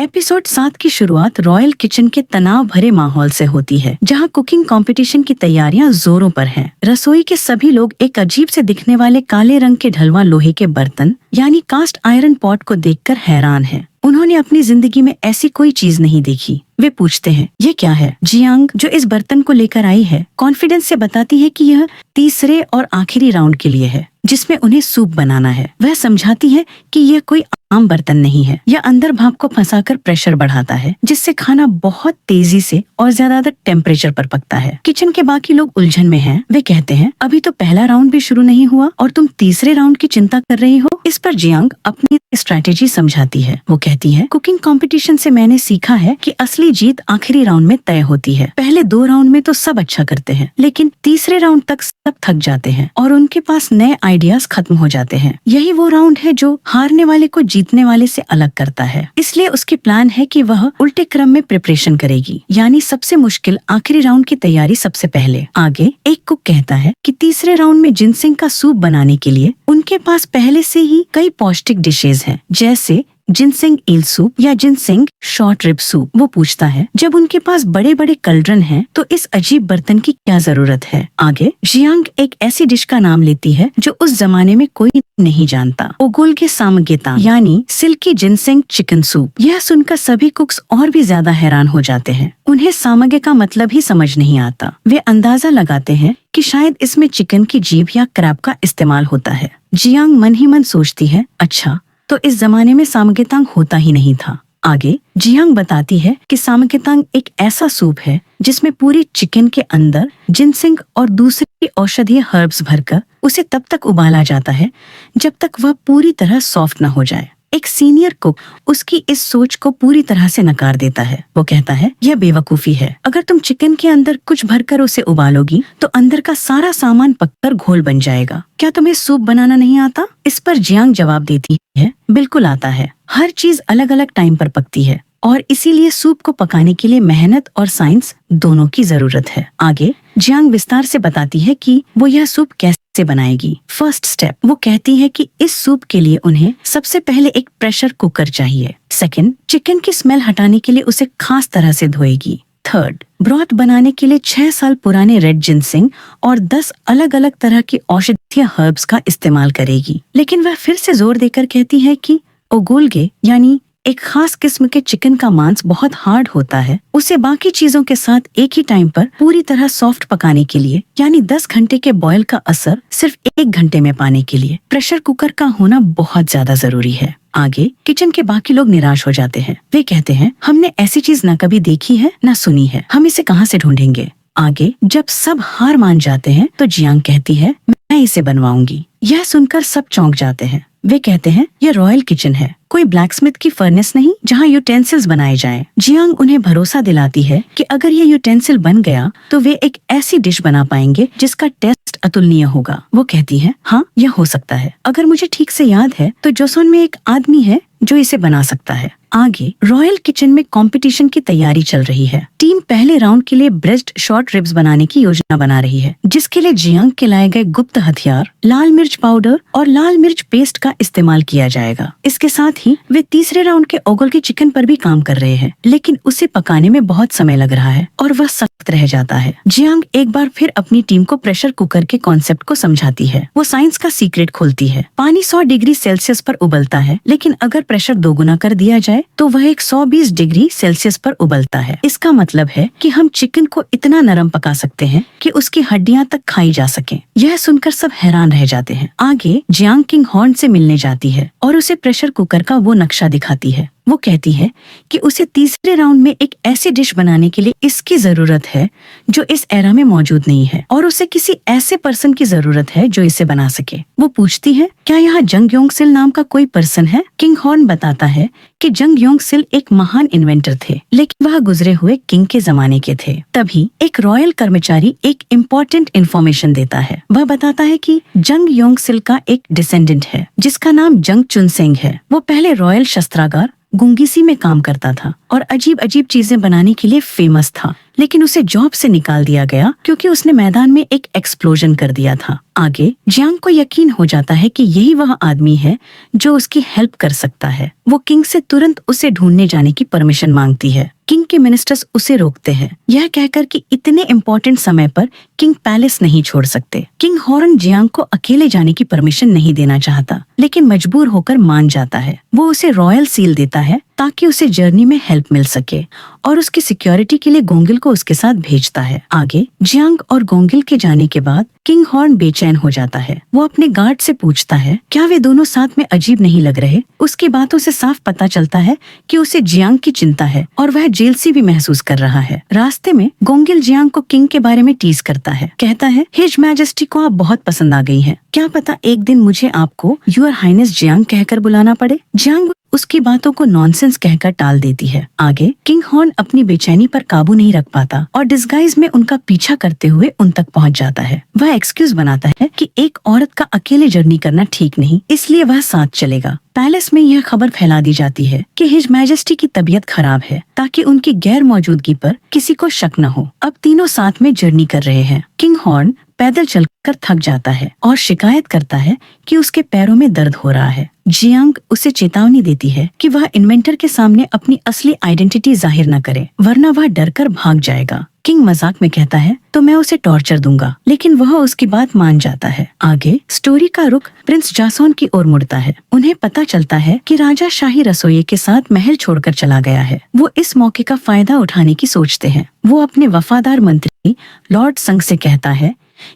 Episode 7 की शुरुआत royal kitchen के तनाव भरे माहौल से होती है, जहां कुकिंग कंपटीशन की तैयारियां जोरों पर हैं। रसोई के सभी लोग एक अजीब से दिखने वाले काले रंग के ढलवा लोहे के बर्तन यानी कास्ट आयरन पॉट को देखकर हैरान हैं। उन्होंने अपनी जिंदगी में ऐसी कोई चीज नहीं देखी। वे पूछते हैं, ये क्या है? जियांग, जो इस बर्तन को लेकर आई है, कॉन्फिडेंस से बताती है कि यह तीसरे और आखिरी राउंड के लिए है, जिसमें उन्हें सूप बनाना है। वह समझाती है कि यह कोई आम बर्तन नहीं है। यह अंदर भाप को फंसाकर प्रेशर बढ़ाता है, जिससे खाना बहुत तेजी से और ज्यादातर टेम्परेचर पर पकता है। किचन के बाकी लोग उलझन में हैं। वे कहते हैं, अभी तो पहला राउंड भी शुरू नहीं हुआ और तुम तीसरे राउंड की चिंता कर रही हो। इस पर जियांग अपनी स्ट्रैटेजी समझाती है। वो कहती है, कुकिंग कंपटीशन से मैंने सीखा है कि असली जीत आखिरी राउंड में तय होती है। पहले 2 राउंड में तो सब अच्छा करते हैं, लेकिन तीसरे राउंड तक सब थक जाते हैं और उनके पास नए आइडियाज खत्म हो जाते हैं। यही वो राउंड है जो हारने वाले को जीतने वाले से अलग करता है। इसलिए उसकी प्लान है कि वह उल्टे क्रम में प्रिपरेशन करेगी, यानी सबसे मुश्किल आखिरी राउंड की तैयारी सबसे पहले। आगे एक कुक कहता है कि तीसरे राउंड में जिनसेंग का सूप बनाने के लिए उनके पास पहले से ही कई पौष्टिक डिशेज हैं, जैसे जिनसेंग ईल सूप या जिनसेंग शॉर्ट रिब सूप। वो पूछता है, जब उनके पास बड़े बड़े कल्ड्रन हैं, तो इस अजीब बर्तन की क्या जरूरत है? आगे जियांग एक ऐसी डिश का नाम लेती है जो उस जमाने में कोई नहीं जानता, ओगोल्गे सामगेतांग, यानी सिल्की जिनसेंग चिकन सूप। यह सुनकर सभी कुक्स और भी ज्यादा हैरान हो जाते हैं। उन्हें सामगे का मतलब ही समझ नहीं आता। वे अंदाजा लगाते हैं कि शायद इसमें चिकन की जीभ या क्रैब का इस्तेमाल होता है। जियांग मन ही मन सोचती है, अच्छा, तो इस जमाने में सामगेतांग होता ही नहीं था। आगे जियांग बताती है कि सामगेतांग एक ऐसा सूप है जिसमें पूरी चिकन के अंदर जिनसेंग और दूसरी औषधीय हर्ब्स भरकर उसे तब तक उबाला जाता है जब तक वह पूरी तरह सॉफ्ट न हो जाए। एक सीनियर कुक उसकी इस सोच को पूरी तरह से नकार देता है। वो कहता है, यह बेवकूफी है। अगर तुम चिकन के अंदर कुछ भरकर उसे उबालोगी तो अंदर का सारा सामान पककर घोल बन जाएगा। क्या तुम्हें सूप बनाना नहीं आता? इस पर जियांग जवाब देती है, बिल्कुल आता है। हर चीज अलग अलग टाइम पर पकती है और इसीलिए सूप को पकाने के लिए मेहनत और साइंस दोनों की जरूरत है। आगे जियांग विस्तार से बताती है कि वो यह सूप कैसे बनाएगी। फर्स्ट स्टेप, वो कहती है कि इस सूप के लिए उन्हें सबसे पहले एक प्रेशर कुकर चाहिए। सेकंड, चिकन की स्मेल हटाने के लिए उसे खास तरह से धोएगी। थर्ड, ब्रॉथ बनाने के लिए 6 साल पुराने रेड जिनसेंग और 10 अलग अलग तरह की औषधीय हर्ब्स का इस्तेमाल करेगी। लेकिन वह फिर से जोर देकर कहती है कि ओगोल्गे यानी एक खास किस्म के चिकन का मांस बहुत हार्ड होता है। उसे बाकी चीजों के साथ एक ही टाइम पर पूरी तरह सॉफ्ट पकाने के लिए, यानी 10 घंटे के बॉयल का असर सिर्फ 1 घंटे में पाने के लिए प्रेशर कुकर का होना बहुत ज्यादा जरूरी है। आगे किचन के बाकी लोग निराश हो जाते हैं। वे कहते हैं, हमने ऐसी चीज न कभी देखी है न सुनी है, हम इसे कहाँ से ढूंढेंगे? आगे जब सब हार मान जाते हैं तो जियांग कहती है, मैं इसे बनवाऊंगी। यह सुनकर सब चौंक जाते हैं। वे कहते हैं, यह रॉयल किचन है, कोई ब्लैकस्मिथ की फर्नेस नहीं जहाँ यूटेंसिल्स बनाए जाएं। जियांग उन्हें भरोसा दिलाती है कि अगर ये यूटेंसिल बन गया तो वे एक ऐसी डिश बना पाएंगे जिसका टेस्ट अतुलनीय होगा। वो कहती है, हाँ, यह हो सकता है। अगर मुझे ठीक से याद है तो जोसेon में एक आदमी है जो इसे बना सकता है। आगे रॉयल किचन में कंपटीशन की तैयारी चल रही है। टीम पहले राउंड के लिए ब्रेस्ट शॉर्ट रिब्स बनाने की योजना बना रही है, जिसके लिए जियांग के लाए गए गुप्त हथियार, लाल मिर्च पाउडर और लाल मिर्च पेस्ट का इस्तेमाल किया जाएगा। इसके साथ ही वे तीसरे राउंड के ओगोल्गे चिकन पर भी काम कर रहे हैं, लेकिन उसे पकाने में बहुत समय लग रहा है और वह सख्त रह जाता है। जियांग एक बार फिर अपनी टीम को प्रेशर कुकर के कॉन्सेप्ट को समझाती है। वो साइंस का सीक्रेट खोलती है। पानी 100 डिग्री सेल्सियस पर उबलता है, लेकिन अगर प्रेशर दोगुना कर दिया जाए तो वह 120 डिग्री सेल्सियस पर उबलता है। इसका मतलब है कि हम चिकन को इतना नरम पका सकते हैं कि उसकी हड्डियां तक खाई जा सकें। यह सुनकर सब हैरान रह जाते हैं। आगे जियांग किंग हॉर्न से मिलने जाती है और उसे प्रेशर कुकर का वो नक्शा दिखाती है। वो कहती है कि उसे तीसरे राउंड में एक ऐसी डिश बनाने के लिए इसकी जरूरत है जो इस एरा में मौजूद नहीं है और उसे किसी ऐसे पर्सन की जरूरत है जो इसे बना सके। वो पूछती है, क्या यहाँ जंग योंग-सिल नाम का कोई पर्सन है? किंग हॉर्न बताता है कि जंग योंग-सिल एक महान इन्वेंटर थे, लेकिन वह गुजरे हुए किंग के जमाने के थे। तभी एक रॉयल कर्मचारी एक इम्पोर्टेंट इन्फॉर्मेशन देता है। वह बताता है कि जंग योंग-सिल का एक डिसेंडेंट है जिसका नाम जंग चुनसेंग है। वो पहले रॉयल शस्त्रागार गुंगीसी में काम करता था और अजीब अजीब चीजें बनाने के लिए फेमस था। लेकिन उसे जॉब से निकाल दिया गया क्योंकि उसने मैदान में एक एक्सप्लोजन कर दिया था। आगे जियांग को यकीन हो जाता है कि यही वह आदमी है जो उसकी हेल्प कर सकता है। वो किंग से तुरंत उसे ढूंढने जाने की परमिशन मांगती है। किंग के मिनिस्टर्स उसे रोकते हैं, यह कहकर कि इतने इम्पोर्टेंट समय पर किंग पैलेस नहीं छोड़ सकते। किंग हॉर्न जियांग को अकेले जाने की परमिशन नहीं देना चाहता, लेकिन मजबूर होकर मान जाता है। वो उसे रॉयल सील देता है ताकि उसे जर्नी में हेल्प मिल सके और उसकी सिक्योरिटी के लिए गोंगिल को उसके साथ भेजता है। आगे जियांग और गोंगिल के जाने के बाद किंग हॉर्न बेचैन हो जाता है। वो अपने गार्ड से पूछता है क्या वे दोनों साथ में अजीब नहीं लग रहे। उसकी बातों से साफ पता चलता है कि उसे जियांग की चिंता है और वह जेलसी भी महसूस कर रहा है। रास्ते में गोंगिल जियांग को किंग के बारे में टीज करता है, कहता है हिज मैजेस्टी को आप बहुत पसंद आ गई हैं। क्या पता एक दिन मुझे आपको यूर हाइनेस जियांग कहकर बुलाना पड़े। जियांग उसकी बातों को नॉनसेंस कहकर टाल देती है। आगे किंग हॉर्न अपनी बेचैनी पर काबू नहीं रख पाता और डिस्गाइज में उनका पीछा करते हुए उन तक पहुंच जाता है। वह एक्सक्यूज बनाता है कि एक औरत का अकेले जर्नी करना ठीक नहीं, इसलिए वह साथ चलेगा। पैलेस में यह खबर फैला दी जाती है कि हिज मैजेस्टी की तबीयत खराब है ताकि उनकी गैर मौजूदगी पर किसी को शक न हो। अब तीनों साथ में जर्नी कर रहे हैं। किंग हॉर्न पैदल चलकर थक जाता है और शिकायत करता है कि उसके पैरों में दर्द हो रहा है। जियांग उसे चेतावनी देती है कि वह इन्वेंटर के सामने अपनी असली आइडेंटिटी जाहिर न करे, वरना वह डरकर भाग जाएगा। किंग मजाक में कहता है तो मैं उसे टॉर्चर दूंगा, लेकिन वह उसकी बात मान जाता है। आगे स्टोरी का रुख प्रिंस जासोन की ओर मुड़ता है। उन्हें पता चलता है कि राजा शाही रसोई के साथ महल छोड़कर चला गया है। वो इस मौके का फायदा उठाने की सोचते हैं। वो अपने वफादार मंत्री लॉर्ड संग से कहता है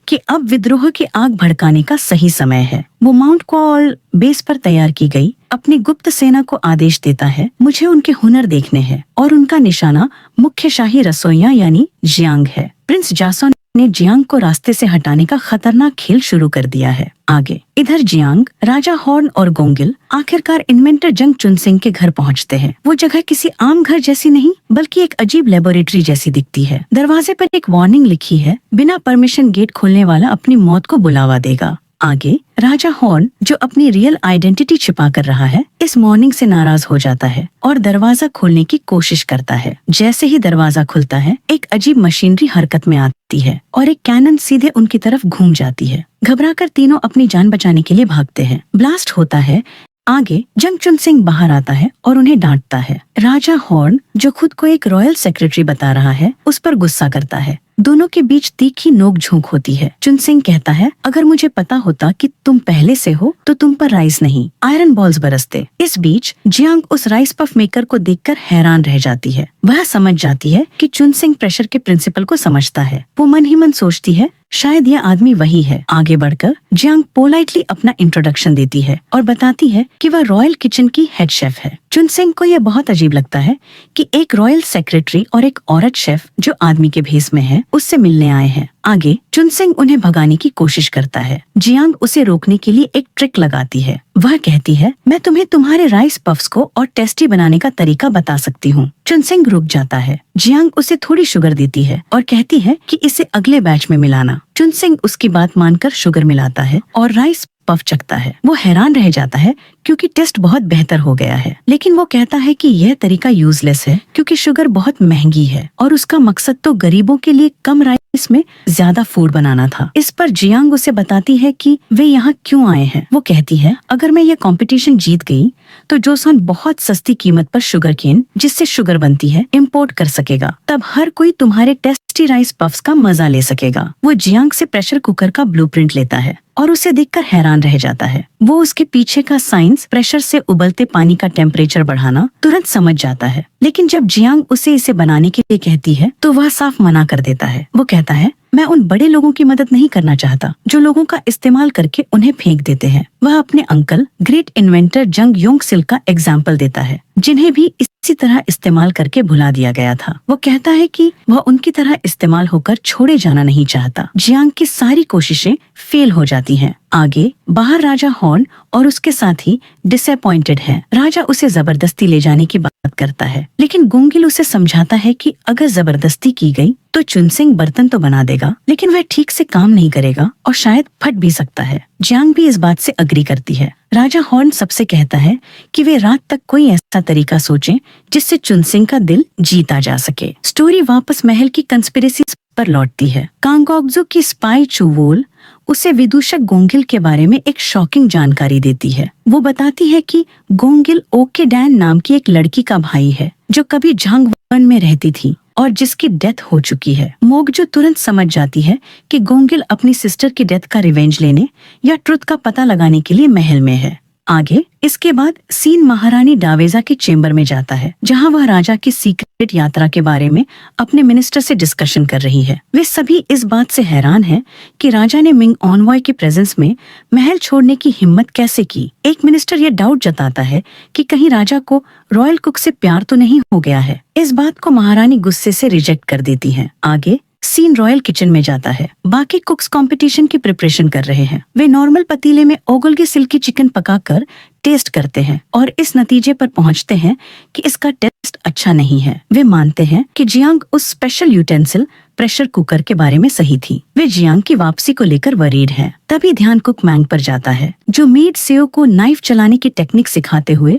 कि अब विद्रोह की आग भड़काने का सही समय है। वो माउंट कॉल बेस पर तैयार की गई अपनी गुप्त सेना को आदेश देता है मुझे उनके हुनर देखने हैं और उनका निशाना मुख्य शाही रसोइया यानी जियांग है। प्रिंस जासोन ने जियांग को रास्ते से हटाने का खतरनाक खेल शुरू कर दिया है। आगे इधर जियांग, राजा हॉर्न और गोंगिल आखिरकार इन्वेंटर जंग चुनसिंग के घर पहुंचते हैं। वो जगह किसी आम घर जैसी नहीं बल्कि एक अजीब लेबोरेटरी जैसी दिखती है। दरवाजे पर एक वार्निंग लिखी है, बिना परमिशन गेट खोलने वाला अपनी मौत को बुलावा देगा। आगे राजा हॉर्न जो अपनी रियल आइडेंटिटी छिपा कर रहा है, इस मॉर्निंग से नाराज हो जाता है और दरवाजा खोलने की कोशिश करता है। जैसे ही दरवाजा खुलता है, एक अजीब मशीनरी हरकत में आती है और एक कैनन सीधे उनकी तरफ घूम जाती है। घबराकर तीनों अपनी जान बचाने के लिए भागते हैं। ब्लास्ट होता है। आगे जंग चुनसिंग बाहर आता है और उन्हें डांटता है। राजा हॉर्न जो खुद को एक रॉयल सेक्रेटरी बता रहा है, उस पर गुस्सा करता है। दोनों के बीच तीखी नोक झोंक होती है। चुनसिंग कहता है अगर मुझे पता होता कि तुम पहले से हो तो तुम पर राइस नहीं आयरन बॉल्स बरसते। इस बीच जियांग उस राइस पफ मेकर को देखकर हैरान रह जाती है। वह समझ जाती है कि चुनसिंग प्रेशर के प्रिंसिपल को समझता है। वो मन ही मन सोचती है शायद यह आदमी वही है। आगे बढ़कर जियांग पोलाइटली अपना इंट्रोडक्शन देती है और बताती है कि वह रॉयल किचन की हेड शेफ है। चुनसिंग को यह बहुत अजीब लगता है कि एक रॉयल सेक्रेटरी और एक औरत शेफ जो आदमी के भेस में है उससे मिलने आए हैं। आगे चुनसिंग उन्हें भगाने की कोशिश करता है। जियांग उसे रोकने के लिए एक ट्रिक लगाती है। वह कहती है मैं तुम्हें तुम्हारे राइस पफ्स को और टेस्टी बनाने का तरीका बता सकती हूँ। चुनसिंग रुक जाता है। जियांग उसे थोड़ी शुगर देती है और कहती है कि इसे अगले बैच में मिलाना। चुनसिंग उसकी बात मानकर शुगर मिलाता है और राइस पफ चखता है। वो हैरान रह जाता है क्योंकि टेस्ट बहुत बेहतर हो गया है, लेकिन वो कहता है कि यह तरीका यूजलेस है क्योंकि शुगर बहुत महंगी है और उसका मकसद तो गरीबों के लिए कम राइस में ज्यादा फूड बनाना था। इस पर जियांग उसे बताती है कि वे यहाँ क्यों आए हैं। वो कहती है अगर मैं ये कंपटीशन जीत गई तो जोसन बहुत सस्ती कीमत पर शुगर केन जिससे शुगर बनती है इम्पोर्ट कर सकेगा। तब हर कोई तुम्हारे टेस्टी राइस पफ्स का मजा ले सकेगा। वो जियांग से प्रेशर कुकर का ब्लूप्रिंट लेता है और उसे देखकर हैरान रह जाता है। वो उसके पीछे का साइंस, प्रेशर से उबलते पानी का टेम्परेचर बढ़ाना, तुरंत समझ जाता है। लेकिन जब जियांग उसे इसे बनाने के लिए कहती है तो वह साफ मना कर देता है। वो कहता है मैं उन बड़े लोगों की मदद नहीं करना चाहता जो लोगों का इस्तेमाल करके उन्हें फेंक देते हैं। वह अपने अंकल ग्रेट इन्वेंटर जंग योंगसिल का एग्जाम्पल देता है जिन्हें भी इसी तरह इस्तेमाल करके भुला दिया गया था। वो कहता है कि वह उनकी तरह इस्तेमाल होकर छोड़े जाना नहीं चाहता। जियांग की सारी कोशिशें फेल हो जाती हैं। आगे बाहर राजा हॉर्न और उसके साथी डिसअपॉइंटेड हैं। राजा उसे जबरदस्ती ले जाने की बात करता है, लेकिन गोंगिल उसे समझाता है कि अगर जबरदस्ती की गई तो चुनसिंग बर्तन तो बना देगा। चलेगा, लेकिन वह ठीक से काम नहीं करेगा और शायद फट भी सकता है। जियांग भी इस बात से अग्री करती है। राजा हॉर्न सबसे कहता है कि वे रात तक कोई ऐसा तरीका सोचें जिससे चुनसिंग का दिल जीता जा सके। स्टोरी वापस महल की कंस्पिरेसी पर लौटती है। कांगोक्जू की स्पाई चुवोल उसे विदूषक गोंगिल के बारे में एक शॉकिंग जानकारी देती है। वो बताती है कि गोंगिल ओके डैन नाम की एक लड़की का भाई है जो कभी झांग वन में रहती थी और जिसकी डेथ हो चुकी है। मोगजू तुरंत समझ जाती है कि गोंगिल अपनी सिस्टर की डेथ का रिवेंज लेने या ट्रुथ का पता लगाने के लिए महल में है। आगे इसके बाद सीन महारानी डावेजा के चेंबर में जाता है, जहां वह राजा की सीक्रेट यात्रा के बारे में अपने मिनिस्टर से डिस्कशन कर रही है। वे सभी इस बात से हैरान हैं कि राजा ने मिंग ऑनवॉय के प्रेजेंस में महल छोड़ने की हिम्मत कैसे की। एक मिनिस्टर यह डाउट जताता है कि कहीं राजा को रॉयल कुक से प्यार तो नहीं हो गया है। इस बात को महारानी गुस्से से रिजेक्ट कर देती है। आगे सीन रॉयल किचन में जाता है। बाकी कुक्स कंपटीशन की प्रिपरेशन कर रहे हैं। वे नॉर्मल पतीले में ओगुल्गी सिल्की चिकन पकाकर टेस्ट करते हैं और इस नतीजे पर पहुंचते हैं कि इसका टेस्ट अच्छा नहीं है। वे मानते हैं कि जियांग उस स्पेशल यूटेंसिल प्रेशर कुकर के बारे में सही थी। वे जियांग की वापसी को लेकर वरीड हैं। तभी ध्यान कुक मैंग पर जाता है, जो मीट सेओ को नाइफ चलाने की टेक्निक सिखाते हुए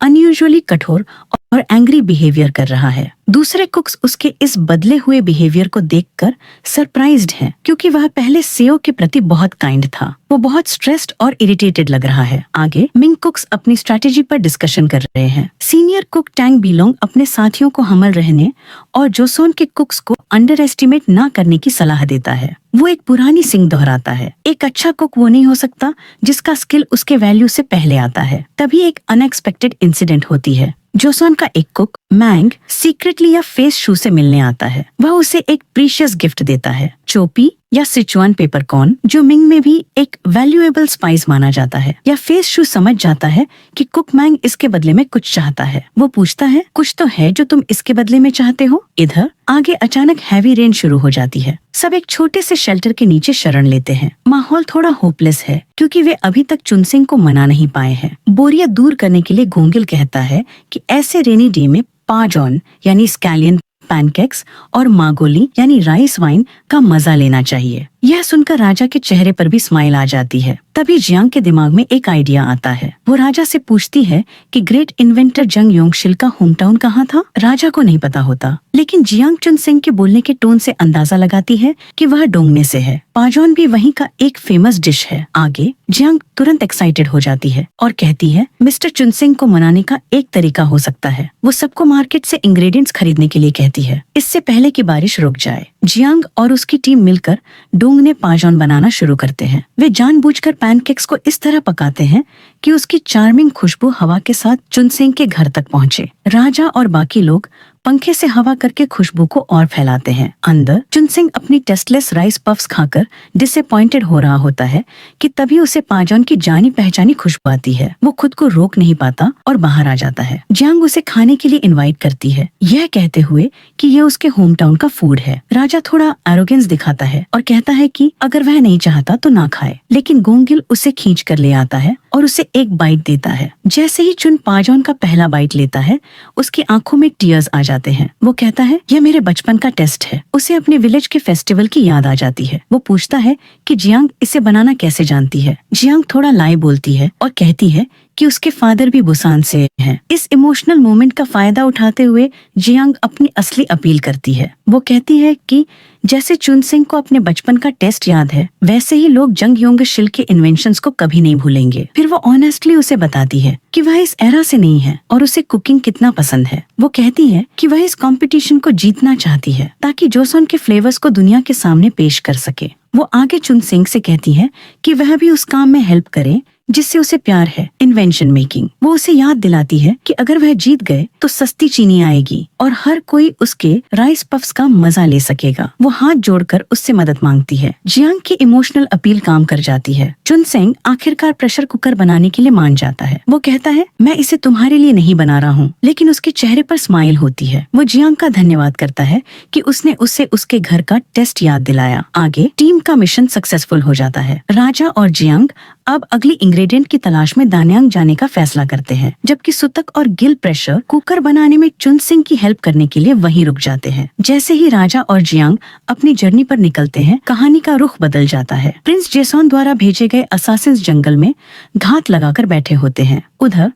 अनयूजुअली कठोर और एंग्री बिहेवियर कर रहा है। दूसरे कुक्स उसके इस बदले हुए बिहेवियर को देखकर सरप्राइज्ड हैं, क्योंकि वह पहले सेओ के प्रति बहुत काइंड था। वो बहुत स्ट्रेस्ड और इरिटेटेड लग रहा है। आगे मिंग कुक्स अपनी स्ट्रैटेजी पर डिस्कशन कर रहे हैं। सीनियर कुक टैंग बीलोंग अपने साथियों को हमल रहने और जोसोन के कुक्स को अंडर एस्टिमेट न करने की सलाह देता है। वो एक पुरानी सिंग दोहराता है, एक अच्छा कुक वो नहीं हो सकता जिसका स्किल उसके वैल्यू से पहले आता है। तभी एक अनएक्सपेक्टेड इंसिडेंट होती है। जोसोन का एक कुक मैंग सीक्रेटली या फेस शू से मिलने आता है। वह उसे एक प्रीशियस गिफ्ट देता है, चोपी या सिचुआन पेपरकॉर्न, जो मिंग में भी एक वैल्यूएबल स्पाइस माना जाता है। या फेस शू समझ जाता है कि कुक मैंग इसके बदले में कुछ चाहता है। वो पूछता है, कुछ तो है जो तुम इसके बदले में चाहते हो? इधर आगे अचानक हैवी रेन शुरू हो जाती है। सब एक छोटे से शेल्टर के नीचे शरण लेते हैं। माहौल थोड़ा होपलेस है, क्योंकि वे अभी तक चुनसिंग को मना नहीं पाए हैं। बोरियत दूर करने के लिए गोंगिल कहता है कि ऐसे रेनी डे में पाजॉन यानी स्कैलियन पैनकेक्स और मागोली यानी राइस वाइन का मजा लेना चाहिए। यह सुनकर राजा के चेहरे पर भी स्माइल आ जाती है। तभी जियांग के दिमाग में एक आइडिया आता है। वो राजा से पूछती है कि ग्रेट इन्वेंटर जंग योंगशिल का होम टाउन कहाँ था। राजा को नहीं पता होता, लेकिन जियांग चुनसिंग के बोलने के टोन से अंदाजा लगाती है कि वह डोंगने से है। पाजॉन भी वहीं का एक फेमस डिश है। आगे जियांग तुरंत एक्साइटेड हो जाती है और कहती है, मिस्टर चुनसिंग को मनाने का एक तरीका हो सकता है। वो सबको मार्केट से इंग्रेडिएंट्स खरीदने के लिए कहती है, इससे पहले कि बारिश रुक जाए। जियांग और उसकी टीम मिलकर डोंगने पाजॉन बनाना शुरू करते हैं। वे जानबूझकर पैनकेक्स को इस तरह पकाते हैं कि उसकी चार्मिंग खुशबू हवा के साथ चुनसिंग के घर तक पहुंचे। राजा और बाकी लोग पंखे से हवा करके खुशबू को और फैलाते हैं। अंदर चुनसिंग अपनी टेस्टलेस राइस पफ्स खाकर डिसअपॉइंटेड हो रहा होता है कि तभी उसे पाजॉन की जानी पहचानी खुशबू आती है। वो खुद को रोक नहीं पाता और बाहर आ जाता है। जियांग उसे खाने के लिए इनवाइट करती है, यह कहते हुए कि यह उसके होम टाउन का फूड है। राजा थोड़ा एरोगेंस दिखाता है और कहता है कि अगर वह नहीं चाहता तो ना खाए, लेकिन गोंगिल उसे खींच कर ले आता है और उसे एक बाइट देता है। जैसे ही चुन पाजॉन का पहला बाइट लेता है, उसकी आंखों में टीयर्स आ जाते हैं। वो कहता है, यह मेरे बचपन का टेस्ट है। उसे अपने विलेज के फेस्टिवल की याद आ जाती है। वो पूछता है कि जियांग इसे बनाना कैसे जानती है। जियांग थोड़ा लाई बोलती है और कहती है कि उसके फादर भी बुसान से हैं। इस इमोशनल मोमेंट का फायदा उठाते हुए जियांग अपनी असली अपील करती है। वो कहती है कि जैसे चुनसिंग को अपने बचपन का टेस्ट याद है, वैसे ही लोग जंग योंगशिल के इन्वेंशंस को कभी नहीं भूलेंगे। फिर वो ऑनेस्टली उसे बताती है कि वह इस एरा से नहीं है और उसे कुकिंग कितना पसंद है। वो कहती है कि वह इस कंपटीशन को जीतना चाहती है ताकि जोसोन के फ्लेवर्स को दुनिया के सामने पेश कर सके। वो आगे चुनसिंग से कहती है कि वह भी उस काम में हेल्प करे जिससे उसे प्यार है, इन्वेंशन मेकिंग। वो उसे याद दिलाती है कि अगर वह जीत गए तो सस्ती चीनी आएगी और हर कोई उसके राइस पफ्स का मजा ले सकेगा। वो हाथ जोड़कर उससे मदद मांगती है। जियांग की इमोशनल अपील काम कर जाती है। चुनसिंग आखिरकार प्रेशर कुकर बनाने के लिए मान जाता है। वो कहता है, मैं इसे तुम्हारे लिए नहीं बना रहा हूँ, लेकिन उसके चेहरे पर स्माइल होती है। वो जियांग का धन्यवाद करता है कि उसने उसे उसके घर का टेस्ट याद दिलाया। आगे टीम का मिशन सक्सेसफुल हो जाता है। राजा और जियांग अब अगली इंग्रेडिएंट की तलाश में दान्यांग जाने का फैसला करते हैं, जबकि सुतक और गिल प्रेशर कुकर बनाने में चुन सिंह की हेल्प करने के लिए वहीं रुक जाते हैं। जैसे ही राजा और जियांग अपनी जर्नी पर निकलते हैं, कहानी का रुख बदल जाता है। प्रिंस जेसॉन द्वारा भेजे गए असासिन्स जंगल में घात लगाकर बैठे होते हैं। उधर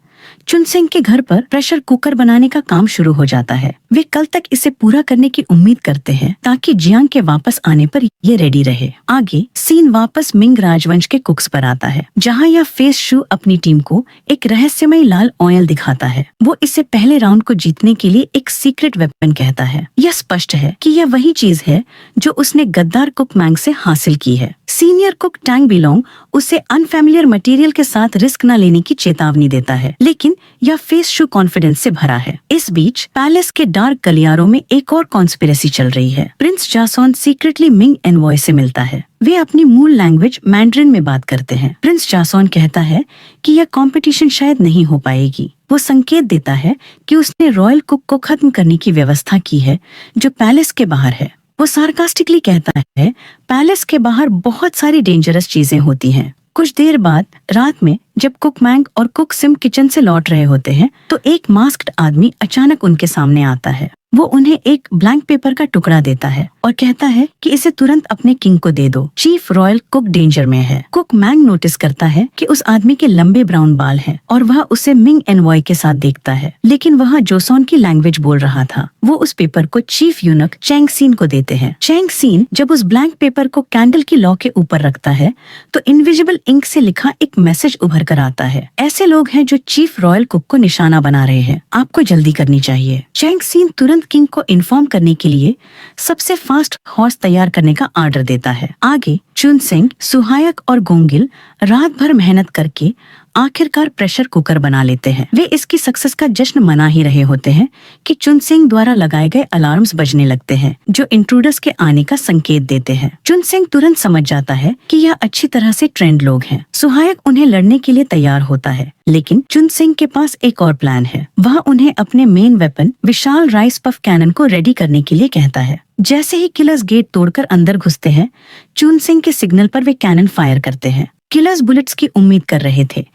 चुन सिंह के घर पर प्रेशर कुकर बनाने का काम शुरू हो जाता है। वे कल तक इसे पूरा करने की उम्मीद करते हैं ताकि जियांग के वापस आने पर ये रेडी रहे। आगे सीन वापस मिंग राजवंश के कुक्स पर आता है, जहां यह फेस शू अपनी टीम को एक रहस्यमय लाल ऑयल दिखाता है। वो इसे पहले राउंड को जीतने के लिए एक सीक्रेट वेपन कहता है। यह स्पष्ट है कि यह वही चीज है जो उसने गद्दार कुक मैंग से हासिल की है। सीनियर कुक टैंग बिलोंग उसे अनफैमिलियर मटेरियल के साथ रिस्क न लेने की चेतावनी देता है, लेकिन यह फेस शू कॉन्फिडेंस से भरा है। इस बीच पैलेस के डार्क गलियारों में एक और कॉन्स्पिरेसी चल रही है। प्रिंस जासॉन सीक्रेटली मिंग एनवॉय से मिलता है। वे अपनी मूल लैंग्वेज मैंड्रिन में बात करते हैं। प्रिंस जासॉन कहता है कि यह कंपटीशन शायद नहीं हो पाएगी। वो संकेत देता है कि उसने रॉयल कुक को खत्म करने की व्यवस्था की है, जो पैलेस के बाहर है। वो सार्कास्टिकली कहता है, पैलेस के बाहर बहुत सारी डेंजरस चीजें होती हैं। कुछ देर बाद रात में जब कुक मैंग और कुक सिम किचन से लौट रहे होते हैं, तो एक मास्क्ड आदमी अचानक उनके सामने आता है। वो उन्हें एक ब्लैंक पेपर का टुकड़ा देता है और कहता है कि इसे तुरंत अपने किंग को दे दो। चीफ रॉयल कुक डेंजर में है। कुक मैंग नोटिस करता है कि उस आदमी के लंबे ब्राउन बाल हैं और वह उसे मिंग एनवॉय के साथ देखता है, लेकिन वह जोसॉन की लैंग्वेज बोल रहा था। वो उस पेपर को चीफ यूनक चैंग सीन को देते हैं। चैंग सीन जब उस ब्लैंक पेपर को कैंडल की लौ के ऊपर रखता है, तो इनविजिबल इंक से लिखा एक मैसेज उभर कर आता है। ऐसे लोग हैं जो चीफ रॉयल कुक को निशाना बना रहे हैं, आपको जल्दी करनी चाहिए। चैंग सीन तुरंत किंग को इन्फॉर्म करने के लिए सबसे फास्ट हॉर्स तैयार करने का ऑर्डर देता है। आगे चुन सिंह, सुहायक और गोंगिल रात भर मेहनत करके आखिरकार प्रेशर कुकर बना लेते हैं। वे इसकी सक्सेस का जश्न मना ही रहे होते हैं कि चुन सिंह द्वारा लगाए गए अलार्म्स बजने लगते हैं, जो इंट्रूडर्स के आने का संकेत देते हैं। चुन सिंह तुरंत समझ जाता है कि यह अच्छी तरह से ट्रेंड लोग हैं। सुहायक उन्हें लड़ने के लिए तैयार होता है, लेकिन चुन सिंह के पास एक और प्लान है। वह उन्हें अपने मेन वेपन विशाल राइस पफ कैनन को रेडी करने के लिए कहता है। जैसे ही किलर्स गेट तोड़कर अंदर घुसते हैं, चुन सिंह के सिग्नल पर वे कैनन फायर करते हैं। किलर्स बुलेट्स की उम्मीद कर रहे थे,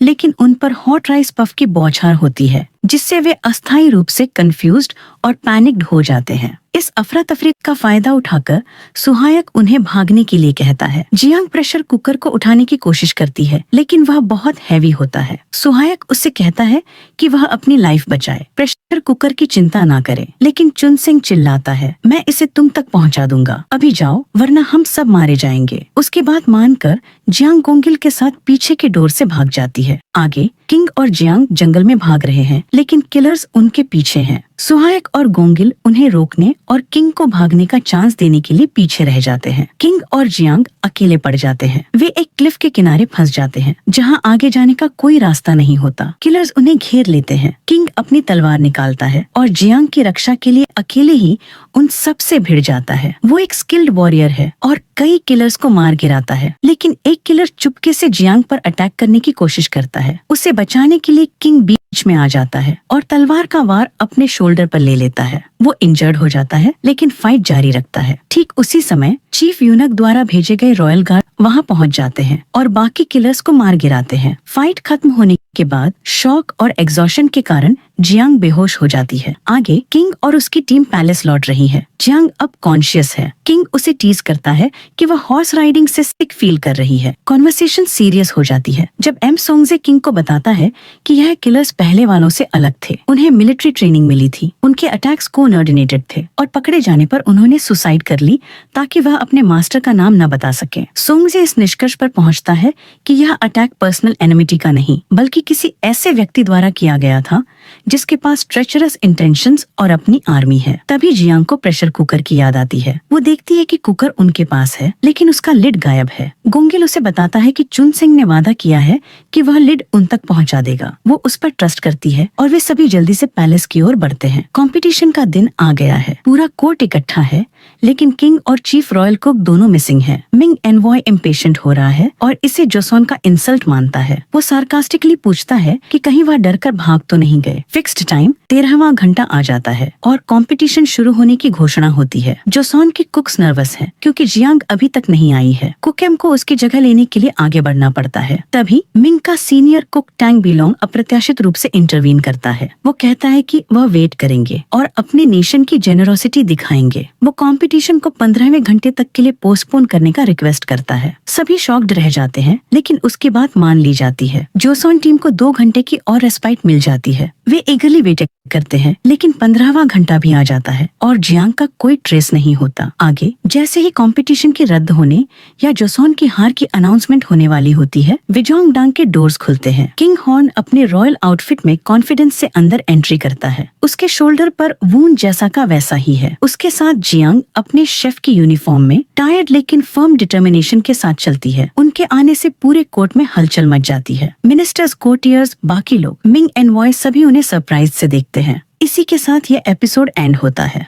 लेकिन उन पर हॉट राइस पफ की बौछार होती है, जिससे वे अस्थायी रूप से कंफ्यूज्ड और पैनिक्ड हो जाते हैं। इस अफरा तफरी का फायदा उठाकर सुहायक उन्हें भागने के लिए कहता है। जियांग प्रेशर कुकर को उठाने की कोशिश करती है, लेकिन वह बहुत हैवी होता है। सुहायक उससे कहता है कि वह अपनी लाइफ बचाए, प्रेशर कुकर की चिंता ना करे, लेकिन चुन सिंह चिल्लाता है, मैं इसे तुम तक पहुंचा दूंगा, अभी जाओ वरना हम सब मारे जाएंगे। उसकी बात मानकर जियांग गोंगिल के साथ पीछे के डोर से भाग जाती है। आगे किंग और जियांग जंगल में भाग रहे हैं, लेकिन किलर्स उनके पीछे हैं। सुहायक और गोंगिल उन्हें रोकने और किंग को भागने का चांस देने के लिए पीछे रह जाते हैं। किंग और जियांग अकेले पड़ जाते हैं। वे एक क्लिफ के किनारे फंस जाते हैं, जहां आगे जाने का कोई रास्ता नहीं होता। किलर्स उन्हें घेर लेते हैं। किंग अपनी तलवार निकालता है और जियांग की रक्षा के लिए अकेले ही उन सब से भिड़ जाता है। वो एक स्किल्ड वॉरियर है और कई किलर्स को मार गिराता है, लेकिन एक किलर चुपके से जियांग पर अटैक करने की कोशिश करता है। उसे बचाने के लिए किंग बीच में आ जाता है और तलवार का वार अपने शोल्डर पर ले लेता है। वो इंजर्ड हो जाता है, लेकिन फाइट जारी रखता है। ठीक उसी समय चीफ यूनक द्वारा भेजे गए रॉयल गार्ड वहां पहुंच जाते हैं और बाकी किलर्स को मार गिराते हैं। फाइट खत्म होने के बाद शॉक और एग्जॉशन के कारण जियांग बेहोश हो जाती है। आगे किंग और उसकी टीम पैलेस लौट रही है। जियांग अब कॉन्शियस है। किंग उसे टीज करता है कि वह हॉर्स राइडिंग से सिक फील कर रही है। कॉन्वर्सेशन सीरियस हो जाती है जब एम सोंगजे किंग को बताता है कि यह किलर्स पहले वालों से अलग थे। उन्हें मिलिट्री ट्रेनिंग मिली थी, उनके अटैक्स कोऑर्डिनेटेड थे और पकड़े जाने पर उन्होंने सुसाइड कर ली ताकि वह अपने मास्टर का नाम न बता सके। सोंगजे इस निष्कर्ष पर पहुंचता है कि यह अटैक पर्सनल एनिमिटी का नहीं, बल्कि किसी ऐसे व्यक्ति द्वारा किया गया था जिसके पास ट्रेचरस इंटेंशंस और अपनी आर्मी है। तभी जियांग को प्रेशर कुकर की याद आती है। वो देखती है कि कुकर उनके पास है, लेकिन उसका लिड गायब है। गोंगिल उसे बताता है कि चुन सिंह ने वादा किया है कि वह लिड उन तक पहुंचा देगा। वो उस पर ट्रस्ट करती है और वे सभी जल्दी से पैलेस की ओर बढ़ते हैं। कंपटीशन का दिन आ गया है। पूरा कोर्ट इकट्ठा है, लेकिन किंग और चीफ रॉयल कुक दोनों मिसिंग हैं। मिंग एनवॉय इम्पेशेंट हो रहा है और इसे जोसोन का इंसल्ट मानता है। वो सार्कास्टिकली पूछता है कि कहीं वह डरकर भाग तो नहीं गए। फिक्स्ड टाइम 13वां घंटा आ जाता है और कंपटीशन शुरू होने की घोषणा होती है। जोसोन की कुक्स नर्वस है क्योंकि जियांग अभी तक नहीं आई है। कुकेम को उसकी जगह लेने के लिए आगे बढ़ना पड़ता है। तभी मिंग का सीनियर कुक टैंग बिलोंग अप्रत्याशित रूप से इंटरवीन करता है। वो कहता है कि वह वेट करेंगे और अपने नेशन की जेनरोसिटी दिखाएंगे। वो कंपटीशन को 15वें घंटे तक के लिए पोस्टपोन करने का रिक्वेस्ट करता है। सभी शॉक्ड रह जाते हैं, लेकिन उसकी बात मान ली जाती है। जोसोन टीम को 2 घंटे की और रेस्पाइट मिल जाती है। वे ईगरली वेट करते हैं, लेकिन 15वां घंटा भी आ जाता है और जियांग का कोई ट्रेस नहीं होता। आगे जैसे ही कंपटीशन के रद्द होने या जोसोन की हार की अनाउंसमेंट होने वाली होती है, विजोंग डांग के डोर्स खुलते हैं। किंग हॉर्न अपने रॉयल आउटफिट में कॉन्फिडेंस से अंदर एंट्री करता है। उसके शोल्डर पर वूंड जैसा का वैसा ही है। उसके साथ जियांग अपने शेफ की यूनिफॉर्म में टायर्ड लेकिन फर्म डिटर्मिनेशन के साथ चलती है। उनके आने से पूरे कोर्ट में हलचल मच जाती है। मिनिस्टर्स, कोर्टियर्स, बाकी लोग, मिंग एनवॉय सभी उन्हें सरप्राइज से देखते हैं। इसी के साथ ये एपिसोड एंड होता है।